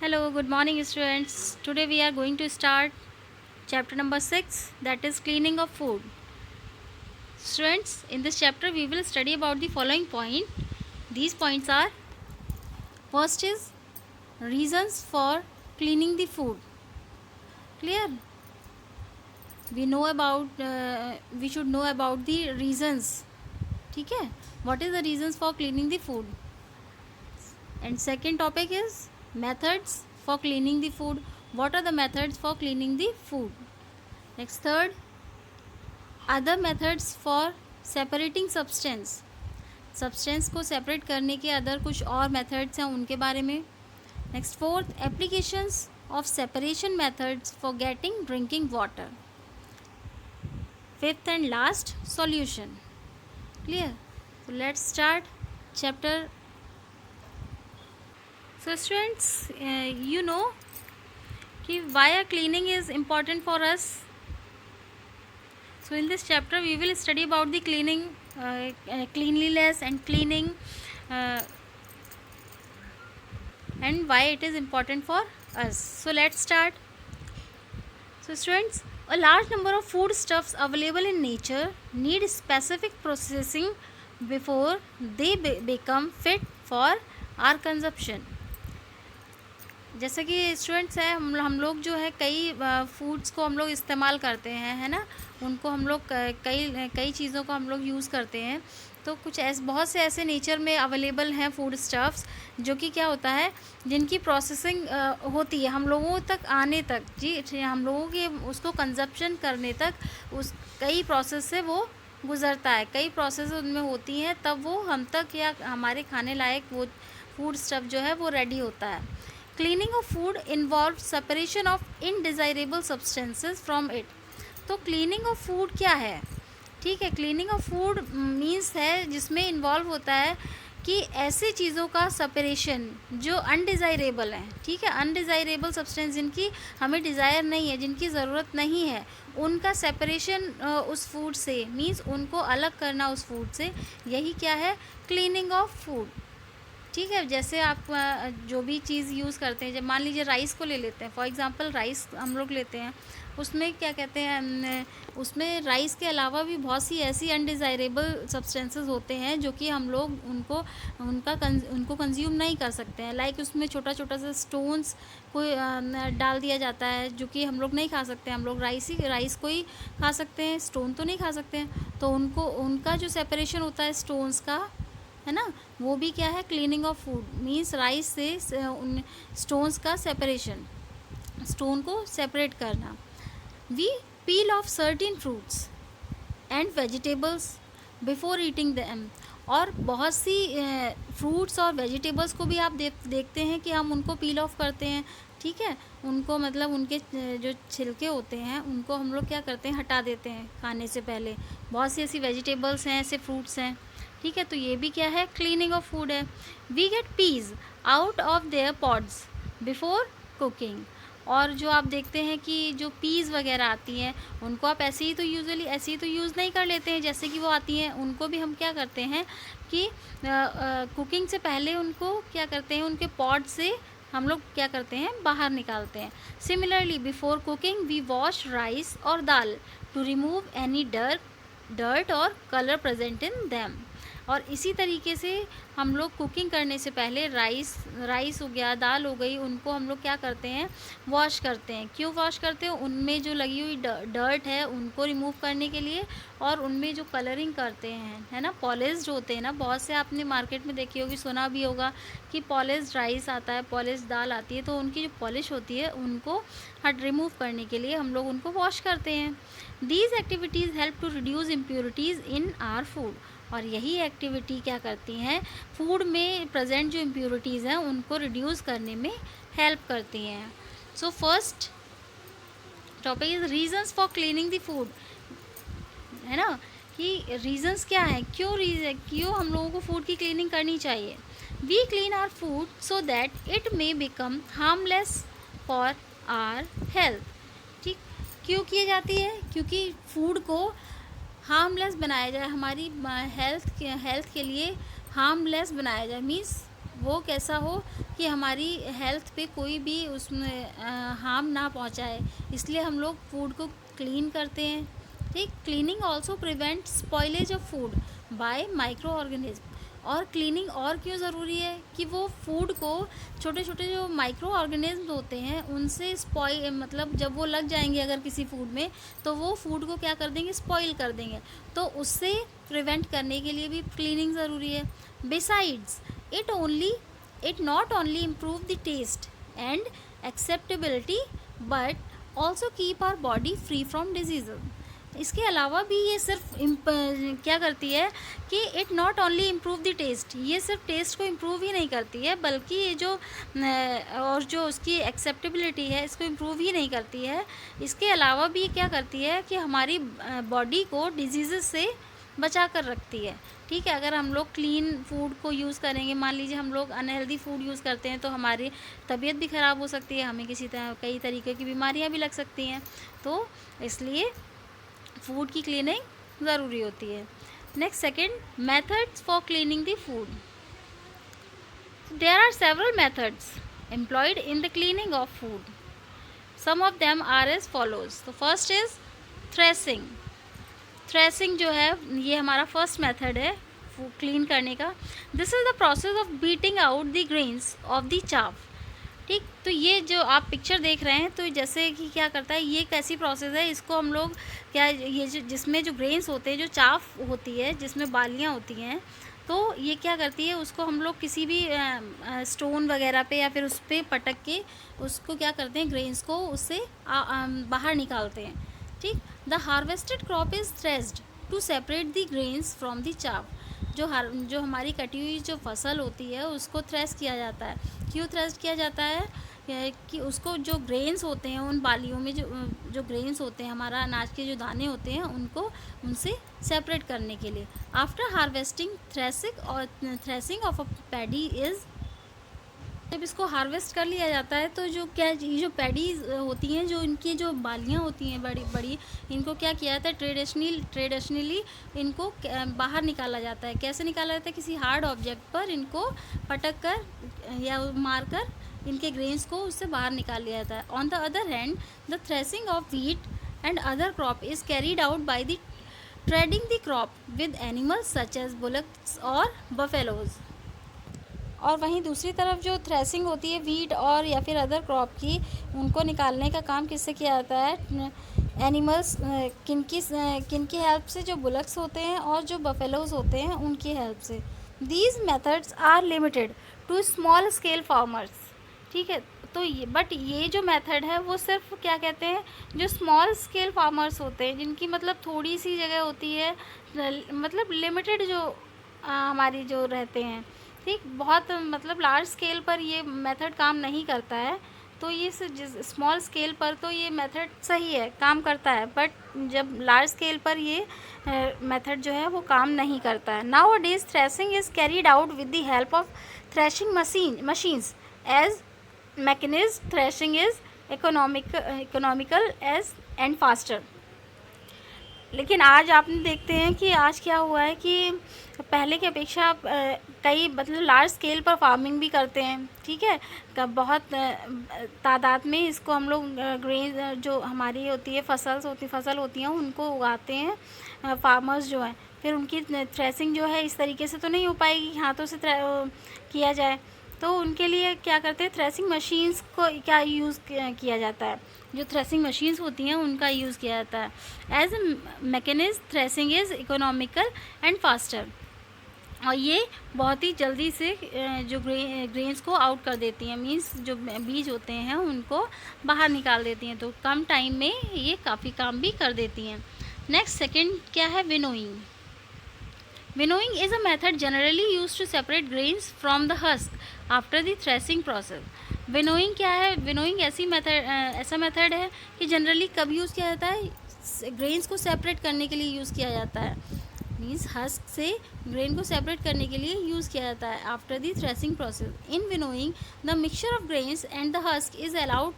Hello, good morning, students. Today we are going to start chapter number 6, that is cleaning of food. Students, in this chapter we will study about the following point. These points are: first is reasons for cleaning the food. Clear? We should know about the reasons. ठीक है? What is the reasons for cleaning the food? And second topic is methods for cleaning the food. What are the methods for cleaning the food? Next, third, other methods for separating substance को separate करने के other कुछ और methods हैं उनके बारे में. Next, fourth, applications of separation methods for getting drinking water. Fifth and last, solution. Clear? तो let's start chapter. So students, you know कि why a cleaning is important for us. So in this chapter we will study about the cleaning, cleanliness and cleaning, and why it is important for us. So let's start. So students, a large number of foodstuffs available in nature need specific processing before they become fit for our consumption. जैसे कि students हैं, हम लोग जो है कई foods को हम लोग इस्तेमाल करते हैं, है ना. उनको हम लोग कई चीज़ों को हम लोग यूज़ करते हैं. तो कुछ बहुत से ऐसे नेचर में अवेलेबल हैं फूड स्टफ्स जो कि क्या होता है, जिनकी प्रोसेसिंग होती है हम लोगों तक आने तक, जी हम लोगों के उसको कंजप्शन करने तक उस कई प्रोसेस से वो गुज़रता है. कई प्रोसेस उनमें होती हैं तब वो हम तक या हमारे खाने लायक वो फूड स्टफ जो है वो रेडी होता है. Cleaning of food involve separation of undesirable substances from it. तो क्लीनिंग ऑफ फूड क्या है? ठीक है, क्लीनिंग ऑफ फूड मीन्स है जिसमें इन्वॉल्व होता है कि ऐसी चीज़ों का सेपरेशन जो अनडिज़ायरेबल हैं, ठीक है, अनडिज़ायरेबल सब्सटेंस जिनकी हमें डिज़ायर नहीं है, जिनकी ज़रूरत नहीं है, उनका सेपरेशन उस फूड से, मीन्स उनको अलग करना उस फूड से. यही क्या है, क्लीनिंग ऑफ फूड. ठीक है, जैसे आप जो भी चीज़ यूज़ करते हैं, जब मान लीजिए राइस को ले लेते हैं, फॉर एग्जांपल राइस हम लोग लेते हैं, उसमें क्या कहते हैं, उसमें राइस के अलावा भी बहुत सी ऐसी अनडिज़ायरेबल सब्सटेंसेस होते हैं जो कि हम लोग उनको कंज्यूम नहीं कर सकते हैं. लाइक उसमें छोटा छोटा सा स्टोन्स को डाल दिया जाता है जो कि हम लोग नहीं खा सकते. हम लोग राइस को ही खा सकते हैं, स्टोन तो नहीं खा सकते हैं. तो उनका जो सेपरेशन होता है स्टोन्स का, है ना, वो भी क्या है, cleaning of food. Means rice से उन स्टोन्स का सेपरेशन, स्टोन को सेपरेट करना. We peel off certain fruits and vegetables before eating them. और बहुत सी फ्रूट्स और वेजिटेबल्स को भी आप देखते हैं कि हम उनको पील ऑफ करते हैं. ठीक है, उनको मतलब उनके जो छिलके होते हैं उनको हम लोग क्या करते हैं, हटा देते हैं खाने से पहले. बहुत सी ऐसी वेजिटेबल्स हैं, ऐसे फ्रूट्स हैं. ठीक है, तो ये भी क्या है, क्लीनिंग ऑफ फूड है. We get peas out of their pods before cooking. और जो आप देखते हैं कि जो पीज़ वगैरह आती हैं उनको आप ऐसे ही तो यूज़ नहीं कर लेते हैं जैसे कि वो आती हैं. उनको भी हम क्या करते हैं कि कुकिंग से पहले उनको क्या करते हैं, उनके पॉड से हम लोग क्या करते हैं, बाहर निकालते हैं. Similarly before cooking we wash rice और dal to remove any dirt और कलर प्रेजेंट इन दैम. और इसी तरीके से हम लोग कुकिंग करने से पहले राइस हो गया, दाल हो गई, उनको हम लोग क्या करते हैं, वॉश करते हैं. क्यों वॉश करते हैं? उनमें जो लगी हुई डर्ट है उनको रिमूव करने के लिए, और उनमें जो कलरिंग करते हैं, है ना, पॉलिश्ड होते हैं ना. बहुत से आपने मार्केट में देखी होगी, सुना भी होगा कि पॉलिश्ड राइस आता है, पॉलिश्ड दाल आती है. तो उनकी जो पॉलिश होती है उनको रिमूव करने के लिए हम लोग उनको वॉश करते हैं. These activities help to reduce impurities in our food. और यही एक्टिविटी क्या करती हैं, फूड में प्रेजेंट जो इम्प्योरिटीज़ हैं उनको रिड्यूस करने में हेल्प करती हैं. So first topic is reasons for cleaning the food. है ना, कि रीजंस क्या है, क्यों हम लोगों को फूड की क्लीनिंग करनी चाहिए. We clean our food so that it may become harmless for our health. ठीक, क्यों की जाती है, क्योंकि फूड को हार्मलेस बनाया जाए, हमारी हेल्थ के लिए हार्मलेस बनाया जाए. मीन्स वो कैसा हो कि हमारी हेल्थ पे कोई भी उसमें हार्म ना पहुंचाए, इसलिए हम लोग फूड को क्लीन करते हैं। ठीक, cleaning also prevent spoilage of food by micro organism. और क्लीनिंग और क्यों ज़रूरी है कि वो फूड को छोटे छोटे जो माइक्रो ऑर्गेनिज्म होते हैं उनसे स्पॉइल, मतलब जब वो लग जाएंगे अगर किसी फूड में, तो वो फूड को क्या कर देंगे, स्पॉइल कर देंगे। तो उससे प्रिवेंट करने के लिए भी क्लीनिंग ज़रूरी है। Besides it not only improve the taste and acceptability but also keep our body free from disease. इसके अलावा भी ये सिर्फ क्या करती है कि it not only improve the taste, ये सिर्फ टेस्ट को इम्प्रूव ही नहीं करती है, बल्कि ये जो और जो उसकी एक्सेप्टेबिलिटी है इसको इम्प्रूव ही नहीं करती है। इसके अलावा भी क्या करती है कि हमारी बॉडी को डिजीज़ से बचा कर रखती है। ठीक है, अगर हम लोग क्लीन फूड को यूज़ करेंगे, मान लीजिए हम लोग अनहेल्दी फूड यूज़ करते हैं तो हमारी तबीयत भी ख़राब हो सकती है, हमें कई तरीके की बीमारियां भी लग सकती हैं। तो इसलिए फूड की क्लीनिंग ज़रूरी होती है। Next, second, methods for cleaning the food. There are several methods employed in the cleaning of food. Some of them are as follows. तो फर्स्ट इज थ्रेसिंग। थ्रेसिंग जो है ये हमारा फर्स्ट मेथड है क्लीन करने का। This is the process of beating out the grains of the chaff. ठीक, तो ये जो आप पिक्चर देख रहे हैं, तो जैसे कि क्या करता है, ये एक ऐसी प्रोसेस है, इसको हम लोग क्या, ये जो जिसमें जो ग्रेन्स होते हैं, जो चाफ होती है, जिसमें बालियाँ होती हैं, तो ये क्या करती है, उसको हम लोग किसी भी स्टोन वगैरह पे या फिर उस पर पटक के उसको क्या करते हैं, ग्रेन्स को उससे बाहर निकालते हैं। ठीक, the harvested crop is threshed to separate the grains from the chaff. जो हमारी कटी हुई जो फसल होती है उसको थ्रेस किया जाता है। क्यों थ्रेस किया जाता है कि उसको जो ग्रेन्स होते हैं, उन बालियों में जो ग्रेन्स होते हैं, हमारा अनाज के जो दाने होते हैं, उनको उनसे सेपरेट करने के लिए। After harvesting threshing of a paddy is, जब इसको हार्वेस्ट कर लिया जाता है तो ये जो पैडीज होती हैं, जो इनकी जो बालियाँ होती हैं बड़ी बड़ी, इनको क्या किया जाता है, ट्रेडिशनली इनको बाहर निकाला जाता है। कैसे निकाला जाता है, किसी हार्ड ऑब्जेक्ट पर इनको पटक कर या मार कर इनके ग्रेन्स को उससे बाहर निकाल लिया जाता है। On the other hand, the threshing of wheat and other crop is carried out by the treading the crop with animals such as bullocks और बफेलोज। और वहीं दूसरी तरफ जो थ्रेसिंग होती है व्हीट और या फिर अदर क्रॉप की, उनको निकालने का काम किससे किया जाता है, एनिमल्स, किनकी हेल्प से, जो बुलक्स होते हैं और जो बफेलोज होते हैं उनकी हेल्प से। These methods are limited to small scale farmers. ठीक है, तो ये जो मेथड है वो सिर्फ क्या कहते हैं, जो स्मॉल स्केल फार्मर्स होते हैं, जिनकी मतलब थोड़ी सी जगह होती है, मतलब लिमिटेड जो हमारी जो रहते हैं। ठीक, बहुत मतलब लार्ज स्केल पर ये मेथड काम नहीं करता है। तो ये स्मॉल स्केल पर तो ये मेथड सही है, काम करता है, बट जब लार्ज स्केल पर ये मेथड जो है वो काम नहीं करता है। Nowadays threshing is carried out with the help of threshing machines as mechanism. Threshing is economical as and faster. लेकिन आज आपने देखते हैं कि आज क्या हुआ है कि पहले की अपेक्षा कई मतलब लार्ज स्केल पर फार्मिंग भी करते हैं। ठीक है, बहुत तादाद में इसको हम लोग ग्रेन जो हमारी होती है फसल होती हैं उनको उगाते हैं फार्मर्स जो हैं। फिर उनकी थ्रेसिंग जो है इस तरीके से तो नहीं हो पाएगी, हाथों से किया जाए, तो उनके लिए क्या करते हैं, थ्रेसिंग मशीन्स को क्या यूज़ किया जाता है, जो थ्रेसिंग मशीन्स होती हैं उनका यूज़ किया जाता है। As mechanism threshing is economical and faster. और ये बहुत ही जल्दी से जो ग्रेन्स को आउट कर देती हैं, मीन्स जो बीज होते हैं उनको बाहर निकाल देती हैं, तो कम टाइम में ये काफ़ी काम भी कर देती हैं। नेक्स्ट, सेकेंड क्या है, winnowing. Winnowing is a method generally used to separate grains from the husk after the threshing process. Winnowing क्या है, विनोइंग ऐसा मेथड है कि जनरली कब यूज़ किया जाता है, ग्रेन्स को सेपरेट करने के लिए यूज़ किया जाता है, मीन्स हस्क से ग्रेन को सेपरेट करने के लिए यूज़ किया जाता है after the threshing process. In winnowing the mixture of grains and the husk is allowed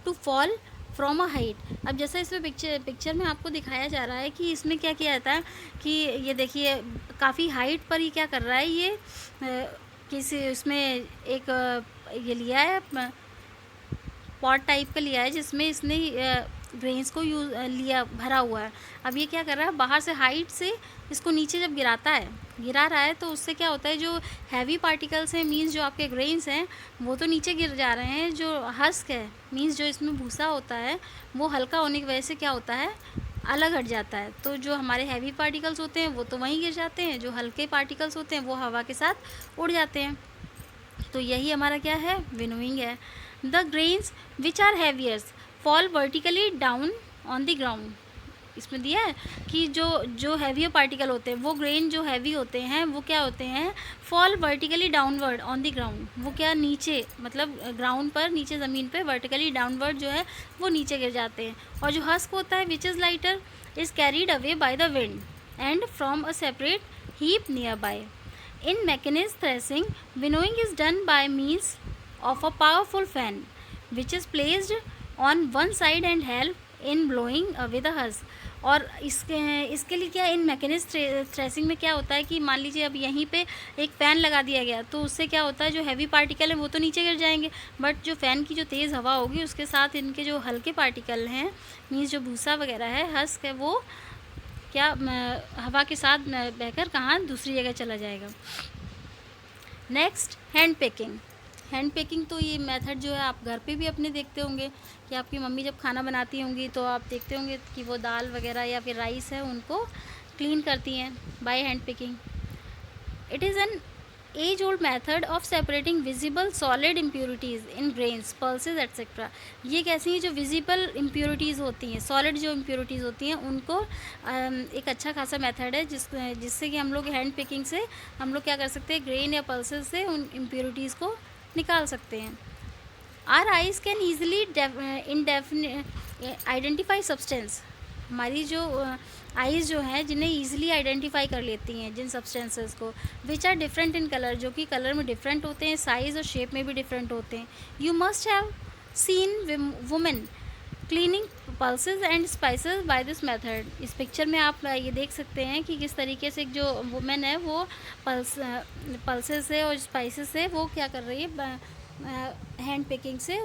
to fall from a height. अब जैसा इसमें पिक्चर में आपको दिखाया जा रहा है कि इसमें क्या किया जाता है कि ये देखिए काफ़ी हाइट पर ही क्या कर रहा है, ये किसी उसमें एक ये लिया है पॉट टाइप का लिया है जिसमें इसने ग्रेन्स को यूज लिया भरा हुआ है। अब ये क्या कर रहा है, बाहर से हाइट से इसको नीचे जब गिरा रहा है तो उससे क्या होता है, जो हैवी पार्टिकल्स हैं मीन्स जो आपके ग्रेन्स हैं वो तो नीचे गिर जा रहे हैं, जो हस्क है मीन्स जो इसमें भूसा होता है वो हल्का होने की वजह से क्या होता है, अलग हट जाता है। तो जो हमारे हैवी पार्टिकल्स होते हैं वो तो वहीं गिर जाते हैं, जो हल्के पार्टिकल्स होते हैं वो हवा के साथ उड़ जाते हैं। तो यही हमारा क्या है, विनोइंग है। The grains which are heaviers fall vertically down on the ground. इसमें दिया है कि जो हैवियर पार्टिकल होते हैं, वो ग्रेन जो हैवी होते हैं वो क्या होते हैं, fall vertically downward on the ground. वो क्या नीचे, मतलब ग्राउंड पर नीचे ज़मीन पे वर्टिकली डाउनवर्ड जो है वो नीचे गिर जाते हैं। और जो हस्क होता है which is lighter is carried away by the wind and from a separate heap near by. In mechanized threshing, winnowing is done by means of a powerful fan, which is placed on one side and help in blowing away the husk. और इसके लिए क्या, इन मैकेनिज्ड threshing में क्या होता है कि मान लीजिए अब यहीं पे एक फ़ैन लगा दिया गया तो उससे क्या होता है, जो हैवी पार्टिकल है वो तो नीचे गिर जाएंगे, बट जो फ़ैन की जो तेज़ हवा होगी उसके साथ इनके जो हल्के पार्टिकल हैं मीन्स जो भूसा वगैरह है, हस्क है, वो क्या हवा के साथ बहकर कहाँ दूसरी जगह चला जाएगा। Next, hand packing. Hand packing तो ये मेथड जो है आप घर पे भी अपने देखते होंगे कि आपकी मम्मी जब खाना बनाती होंगी तो आप देखते होंगे कि वो दाल वगैरह या फिर राइस है उनको क्लीन करती हैं by hand picking. It is an age old method of separating visible solid impurities in grains, pulses etcetera. ये कैसी हैं, जो विजिबल इम्प्योरिटीज़ होती हैं, सॉलिड जो इम्प्योरिटीज़ होती हैं उनको एक अच्छा खासा मेथड है जिससे कि हम लोग हैंड पिकिंग से हम लोग क्या कर सकते हैं, ग्रेन या पल्सेज से उन इम्प्योरिटीज़ को निकाल सकते हैं। Our eyes can easily identify substance. हमारी जो आइज़ जो हैं जिन्हें ईजिली आइडेंटिफाई कर लेती हैं जिन सब्सटेंसेस को, which are different in colour, जो कि कलर में डिफरेंट होते हैं, साइज़ और शेप में भी डिफरेंट होते हैं। You must have seen women cleaning pulses and spices by this method. इस पिक्चर में आप ये देख सकते हैं कि किस तरीके से जो वुमेन है वो पल्सेस से और स्पाइसेस से वो क्या कर रही है, हैंड पिकिंग से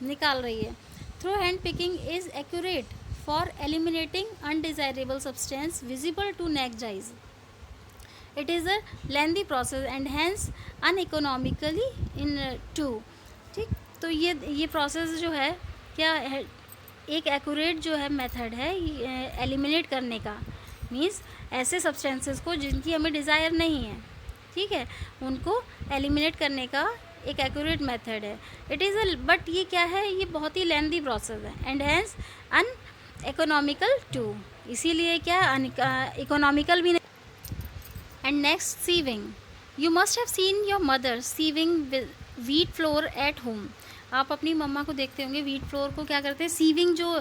निकाल रही है। Through hand picking is accurate for eliminating undesirable substance visible to naked eyes. It is a lengthy process and hence uneconomically in too. ठीक, तो ये प्रोसेस जो है क्या है, एक एक्यूरेट जो है मेथड है एलिमिनेट करने का, मीन्स ऐसे सब्सटेंसेस को जिनकी हमें डिज़ायर नहीं है, ठीक है, उनको एलिमिनेट करने का एक एक्यूरेट मेथड है। इट इज़ बट ये क्या है, ये बहुत ही लेंथी प्रोसेस है and hence uneconomical too, इसीलिए क्या इकोनॉमिकल भी नहीं। And next, sieving. You must have seen your mother sieving wheat flour at home. आप अपनी मम्मा को देखते होंगे वीट फ्लोर को क्या करते हैं, सीविंग जो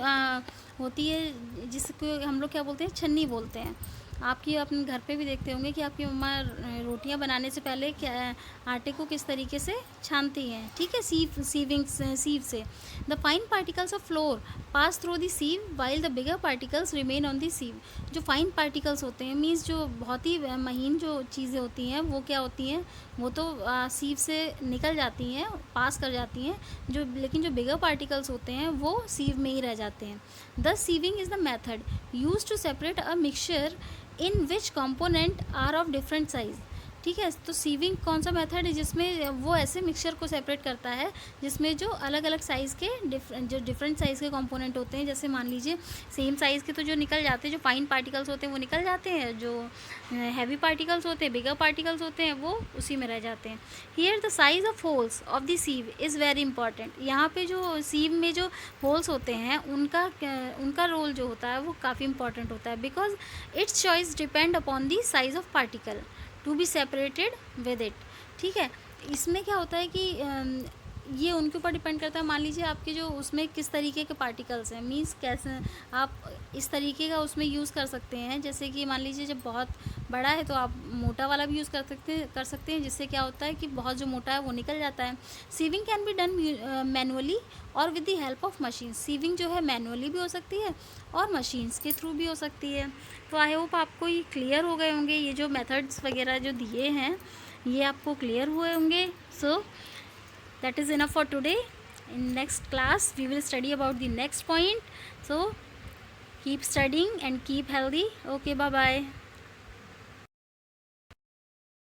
होती है जिसको हम लोग क्या बोलते हैं, छन्नी बोलते हैं। आपकी अपने घर पे भी देखते होंगे कि आपकी मम्मा रोटियां बनाने से पहले क्या आटे को किस तरीके से छानती हैं, ठीक है, सीव से। The fine particles of floor pass through the सीव while the bigger particles remain on the सीव। जो फाइन पार्टिकल्स होते हैं मीन्स जो बहुत ही महीन जो चीज़ें होती हैं वो क्या होती हैं, वो तो सीव से निकल जाती हैं, पास कर जाती हैं, लेकिन जो बिगर पार्टिकल्स होते हैं वो सीव में ही रह जाते हैं। The sieving is the method use to separate a mixture in which component are of different size. ठीक है, तो सीविंग कौन सा मेथड है जिसमें वो ऐसे मिक्सचर को सेपरेट करता है जिसमें जो अलग अलग साइज़ के डिफरेंट साइज़ के कंपोनेंट होते हैं। जैसे मान लीजिए सेम साइज़ के तो जो निकल जाते हैं, जो फाइन पार्टिकल्स होते हैं वो निकल जाते हैं, जो हैवी पार्टिकल्स होते हैं, बिगर पार्टिकल्स होते हैं, वो उसी में रह जाते हैं। Here the size of holes of the सीव is very important. यहाँ पे जो सीव में जो होल्स होते हैं उनका रोल जो होता है वो काफ़ी इंपॉर्टेंट होता है, because its choice depend upon the size of particle to be separated with it. ठीक है, इसमें क्या होता है कि ये उनके ऊपर डिपेंड करता है। मान लीजिए आपके जो उसमें किस तरीके के पार्टिकल्स हैं, मीन्स कैसे आप इस तरीके का उसमें यूज़ कर सकते हैं। जैसे कि मान लीजिए जब बहुत बड़ा है तो आप मोटा वाला भी यूज़ कर सकते हैं जिससे क्या होता है कि बहुत जो मोटा है वो निकल जाता है। Sieving can be done manually और with the help of machine. Sieving जो है मैनुअली भी हो सकती है और मशीन्स के थ्रू भी हो सकती है। तो आई होप आपको ये क्लियर हो गए होंगे ये जो मेथड्स वगैरह जो दिए हैं ये आपको क्लियर हुए होंगे. सो that is enough for today. In next class we will study about the next point. So keep studying and keep healthy. Okay, bye bye.